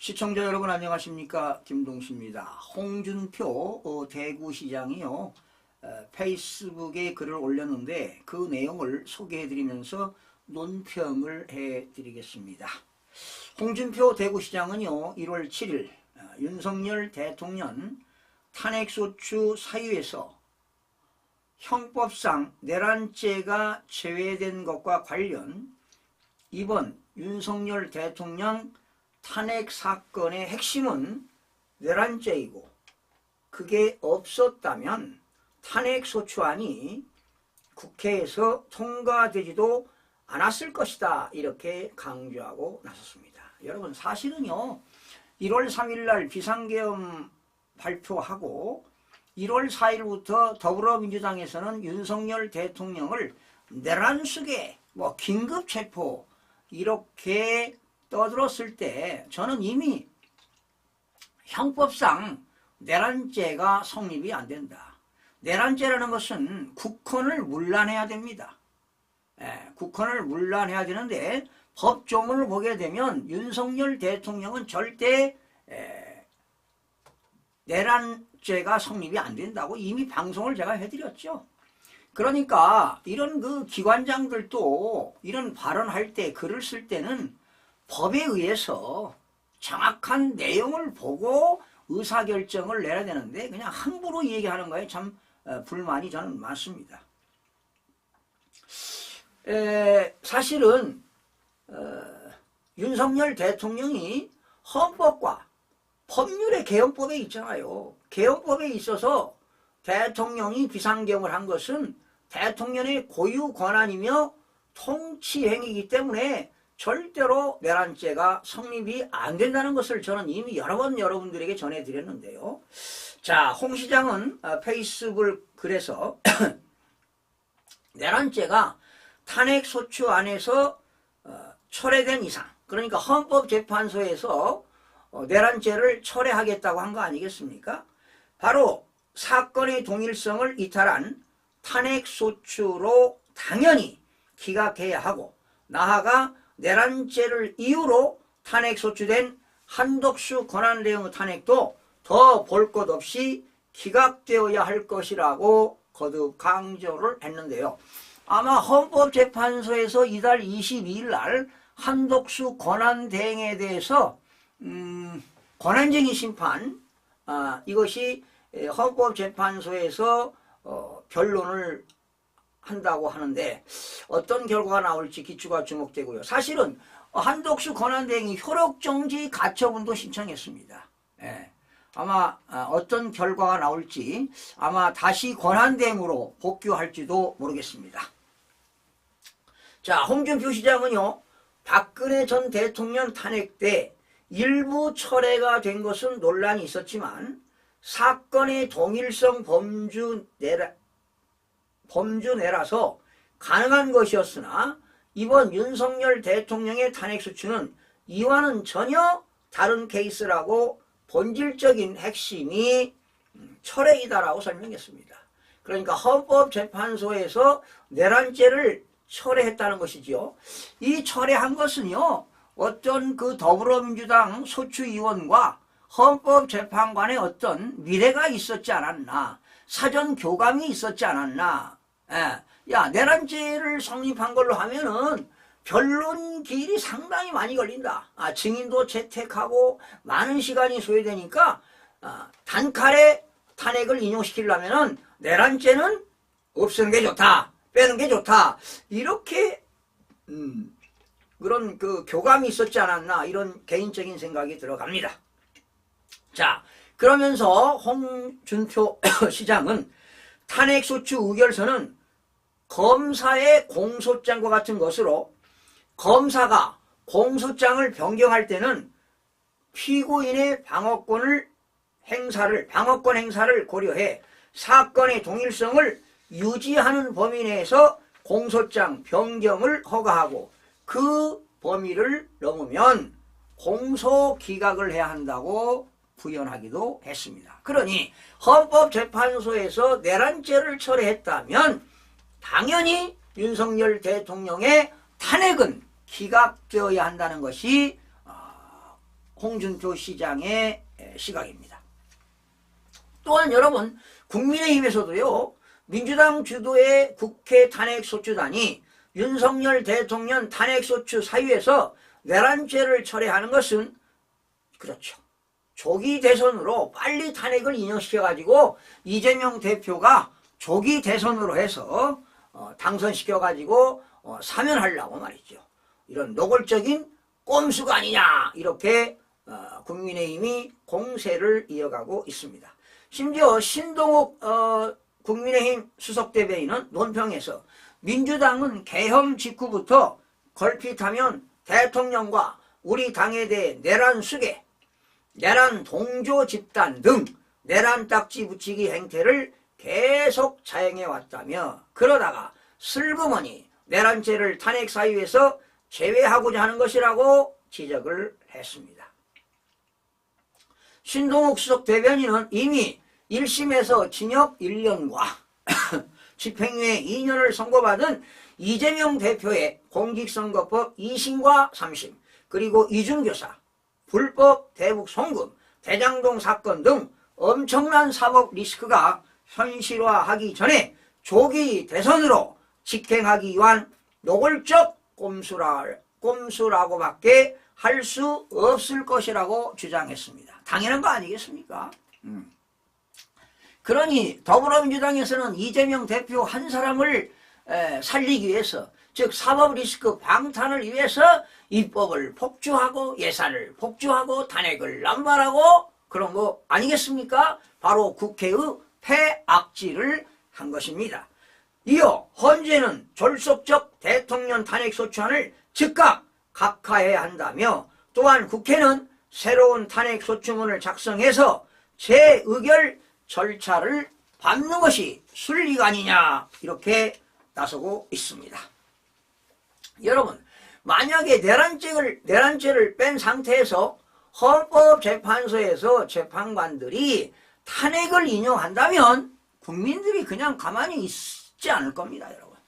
시청자 여러분 안녕하십니까, 김동수입니다. 홍준표 대구시장이요 페이스북에 글을 올렸는데 그 내용을 소개해 드리면서 논평을 해 드리겠습니다. 홍준표 대구시장은요 1월 7일 윤석열 대통령 탄핵소추 사유에서 형법상 내란죄가 제외된 것과 관련 이번 윤석열 대통령 탄핵 사건의 핵심은 내란죄이고 그게 없었다면 탄핵소추안이 국회에서 통과되지도 않았을 것이다, 이렇게 강조하고 나섰습니다. 여러분, 사실은요 1월 3일 날 비상계엄 발표하고 1월 4일부터 더불어민주당에서는 윤석열 대통령을 내란 속에 긴급체포 이렇게 떠들었을 때 저는 이미 형법상 내란죄가 성립이 안 된다. 내란죄라는 것은 국헌을 문란해야 됩니다. 국헌을 문란해야 되는데 법조문을 보게 되면 윤석열 대통령은 절대 내란죄가 성립이 안 된다고 이미 방송을 제가 해드렸죠. 그러니까 이런 그 기관장들도 이런 발언할 때, 글을 쓸 때는 법에 의해서 정확한 내용을 보고 의사결정을 내야 되는데 그냥 함부로 얘기하는 거에 참 불만이 저는 많습니다. 사실은 윤석열 대통령이 헌법과 법률의 개헌법에 있잖아요. 개헌법에 있어서 대통령이 비상계엄을 한 것은 대통령의 고유 권한이며 통치행위이기 때문에 절대로 내란죄가 성립이 안 된다는 것을 저는 이미 여러 번 여러분들에게 전해드렸는데요. 자, 홍 시장은 페이스북 글에서 내란죄가 탄핵소추 안에서 철회된 이상, 그러니까 헌법재판소에서 내란죄를 철회하겠다고 한 거 아니겠습니까? 바로 사건의 동일성을 이탈한 탄핵소추로 당연히 기각해야 하고, 나아가 내란죄를 이유로 탄핵소추된 한덕수 권한대행 탄핵도 더 볼 것 없이 기각되어야 할 것이라고 거듭 강조를 했는데요. 아마 헌법재판소에서 이달 22일 날 한덕수 권한대행에 대해서 권한쟁의 심판, 이것이 헌법재판소에서 변론을 한다고 하는데 어떤 결과가 나올지 기추가 주목되고요. 사실은 한덕수 권한대행이 효력정지 가처분도 신청했습니다. 아마 어떤 결과가 나올지 아마 다시 권한대행으로 복귀할지도 모르겠습니다. 자, 홍준표 시장은요 박근혜 전 대통령 탄핵 때 일부 철회가 된 것은 논란이 있었지만 사건의 동일성 범주 내라서 가능한 것이었으나 이번 윤석열 대통령의 탄핵소추는 이와는 전혀 다른 케이스라고 본질적인 핵심이 철회이다라고 설명했습니다. 그러니까 헌법재판소에서 내란죄를 철회했다는 것이지요. 이 철회한 것은요 어떤 그 더불어민주당 소추위원과 헌법재판관의 어떤 미래가 있었지 않았나, 사전 교감이 있었지 않았나. 야, 내란죄를 성립한 걸로 하면은 변론 기일이 상당히 많이 걸린다. 증인도 채택하고 많은 시간이 소요되니까 단칼에 탄핵을 인용시키려면은 내란죄는 없애는 게 좋다, 빼는 게 좋다, 이렇게 그런 그 교감이 있었지 않았나, 이런 개인적인 생각이 들어갑니다. 자, 그러면서 홍준표 시장은 탄핵소추 의결서는 검사의 공소장과 같은 것으로 검사가 공소장을 변경할 때는 피고인의 방어권 행사를 고려해 사건의 동일성을 유지하는 범위 내에서 공소장 변경을 허가하고 그 범위를 넘으면 공소 기각을 해야 한다고 부연하기도 했습니다. 그러니 헌법재판소에서 내란죄를 철회했다면 당연히 윤석열 대통령의 탄핵은 기각되어야 한다는 것이 홍준표 시장의 시각입니다. 또한 여러분, 국민의힘에서도요, 민주당 주도의 국회 탄핵소추단이 윤석열 대통령 탄핵소추 사유에서 내란죄를 철회하는 것은 그렇죠. 조기 대선으로 빨리 탄핵을 인용시켜가지고 이재명 대표가 조기 대선으로 해서 당선시켜가지고 사면하려고 말이죠. 이런 노골적인 꼼수가 아니냐, 이렇게 국민의힘이 공세를 이어가고 있습니다. 심지어 신동욱 국민의힘 수석대변인은 논평에서 민주당은 개헌 직후부터 걸핏하면 대통령과 우리 당에 대해 내란 수계, 내란 동조 집단 등 내란 딱지 붙이기 행태를 계속 자행해 왔다며, 그러다가 슬그머니 내란죄를 탄핵 사유에서 제외하고자 하는 것이라고 지적을 했습니다. 신동욱 수석 대변인은 이미 1심에서 징역 1년과 집행유예 2년을 선고받은 이재명 대표의 공직선거법 2심과 3심, 그리고 이중교사, 불법 대북 송금, 대장동 사건 등 엄청난 사법 리스크가 현실화하기 전에 조기 대선으로 직행하기 위한 노골적 꼼수라고밖에 할 수 없을 것이라고 주장했습니다. 당연한 거 아니겠습니까? 그러니 더불어민주당에서는 이재명 대표 한 사람을 살리기 위해서, 즉 사법 리스크 방탄을 위해서 입법을 폭주하고 예산을 폭주하고 탄핵을 남발하고 그런 거 아니겠습니까? 바로 국회의 폐악질을 한 것입니다. 이어 헌재는 졸속적 대통령 탄핵소추안을 즉각 각하해야 한다며, 또한 국회는 새로운 탄핵소추문을 작성해서 재의결 절차를 밟는 것이 순리가 아니냐, 이렇게 나서고 있습니다. 여러분, 만약에 내란죄를 뺀 상태에서 헌법재판소에서 재판관들이 탄핵을 인용한다면 국민들이 그냥 가만히 있지 않을 겁니다, 여러분.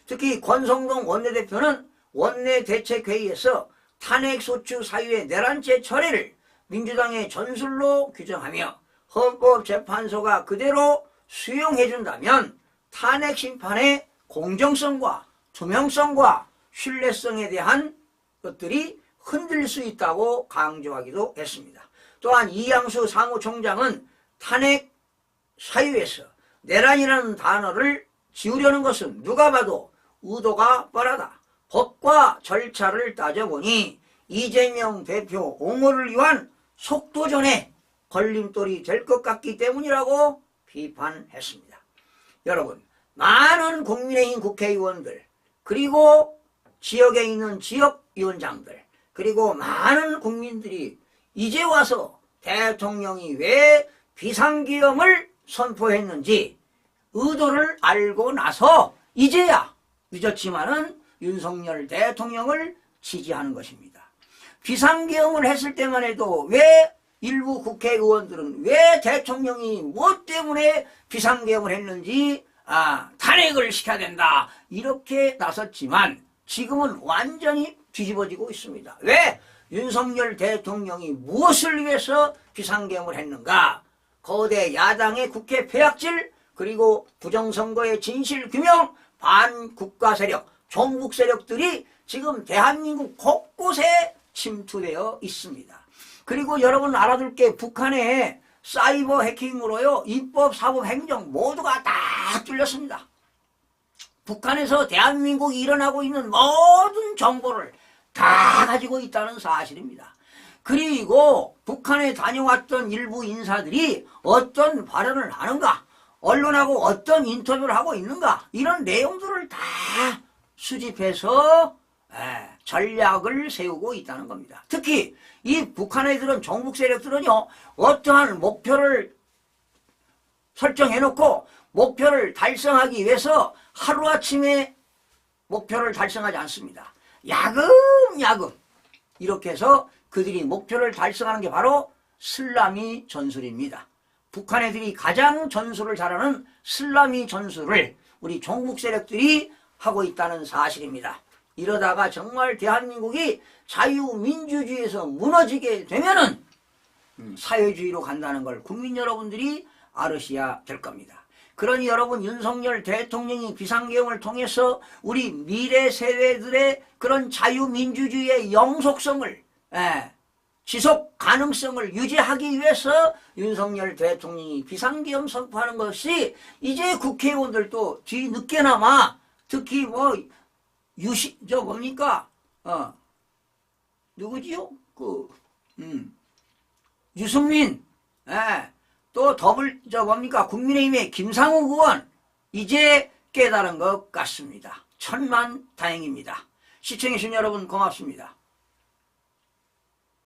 특히 권성동 원내대표는 원내대책회의에서 탄핵소추 사유의 내란죄 처리를 민주당의 전술로 규정하며 헌법재판소가 그대로 수용해준다면 탄핵 심판의 공정성과 투명성과 신뢰성에 대한 것들이 흔들릴 수 있다고 강조하기도 했습니다. 또한 이양수 사무총장은 탄핵 사유에서 내란이라는 단어를 지우려는 것은 누가 봐도 의도가 뻔하다. 법과 절차를 따져보니 이재명 대표 옹호를 위한 속도전에 걸림돌이 될 것 같기 때문이라고 비판했습니다. 여러분, 많은 국민의힘 국회의원들, 그리고 지역에 있는 지역위원장들, 그리고 많은 국민들이 이제 와서 대통령이 왜 비상계엄을 선포했는지 의도를 알고 나서 이제야 늦었지만은 윤석열 대통령을 지지하는 것입니다. 비상계엄을 했을 때만 해도 왜 일부 국회의원들은 왜 대통령이 뭐 때문에 비상계엄을 했는지 탄핵을 시켜야 된다, 이렇게 나섰지만 지금은 완전히 뒤집어지고 있습니다. 왜? 윤석열 대통령이 무엇을 위해서 비상계엄을 했는가? 거대 야당의 국회 폐악질, 그리고 부정선거의 진실규명, 반국가 세력, 종북 세력들이 지금 대한민국 곳곳에 침투되어 있습니다. 그리고 여러분 알아둘 게, 북한의 사이버 해킹으로요, 입법, 사법, 행정 모두가 다 뚫렸습니다. 북한에서 대한민국이 일어나고 있는 모든 정보를 다 가지고 있다는 사실입니다. 그리고 북한에 다녀왔던 일부 인사들이 어떤 발언을 하는가, 언론하고 어떤 인터뷰를 하고 있는가, 이런 내용들을 다 수집해서 전략을 세우고 있다는 겁니다. 특히 이 북한 애들은, 종북 세력들은요, 어떠한 목표를 설정해놓고 목표를 달성하기 위해서 하루아침에 목표를 달성하지 않습니다. 야금야금 이렇게 해서 그들이 목표를 달성하는 게 바로 슬라미 전술입니다. 북한 애들이 가장 전술을 잘하는 슬라미 전술을 우리 종북 세력들이 하고 있다는 사실입니다. 이러다가 정말 대한민국이 자유민주주의에서 무너지게 되면은 사회주의로 간다는 걸 국민 여러분들이 알으셔야 될 겁니다. 그러니 여러분, 윤석열 대통령이 비상계엄을 통해서 우리 미래 세대들의 그런 자유민주주의의 영속성을, 지속 가능성을 유지하기 위해서 윤석열 대통령이 비상계엄 선포하는 것이 이제 국회의원들도 뒤늦게나마, 특히 뭐 누구지요? 유승민, 또 국민의힘의 김상욱 의원, 이제 깨달은 것 같습니다. 천만다행입니다. 시청해주신 여러분 고맙습니다.